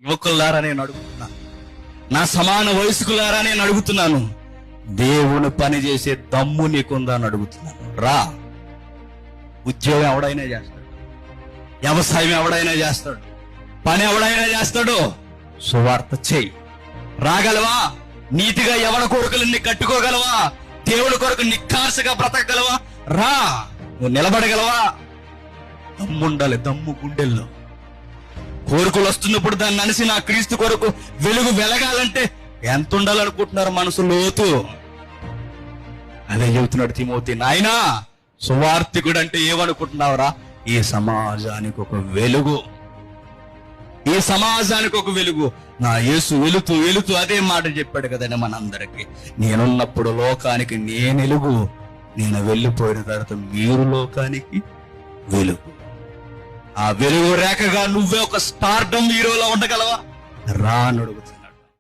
యువకులారా నేను అడుగుతున్నాను, నా సమాన వయస్కులారా నేను అడుగుతున్నాను, దేవుని పని చేసే దమ్ము నీకుందా అని అడుగుతున్నాను. రా. ఉద్యోగం ఎవడైనా చేస్తాడు, వ్యవసాయం ఎవడైనా చేస్తాడు, పని ఎవడైనా చేస్తాడు. సువార్త చెయ్యి. రాగలవా? నీతిగా ఎవరి కొరకులన్నీ కట్టుకోగలవా? దేవుడి కొరకు నిక్కార్సగా బ్రతకగలవా? రా. నువ్వు నిలబడగలవా? దమ్ముండాలి, దమ్ము గుండెల్లో. కోరికలు వస్తున్నప్పుడు దాన్ని అనిసి నా క్రీస్తు కొరకు వెలుగు వెలగాలంటే ఎంత ఉండాలనుకుంటున్నారు మనసు లోతు. అదే చెబుతున్నాడు తిమోతి, నాయనా సువార్తికుడు అంటే ఏమనుకుంటున్నావురా? ఈ సమాజానికి ఒక వెలుగు, ఈ సమాజానికి ఒక వెలుగు. నా యేసు వెలుతూ వెలుతూ అదే మాట చెప్పాడు కదండి మనందరికి. నేనున్నప్పుడు లోకానికి నేను వెలుగు, నేను వెళ్ళిపోయిన తర్వాత మీరు లోకానికి వెలుగు. ఆ వెలుగు రేఖగా నువ్వే ఒక స్టార్డమ్ హీరోలో ఉండగలవా? రా అని అడుగుతున్నా.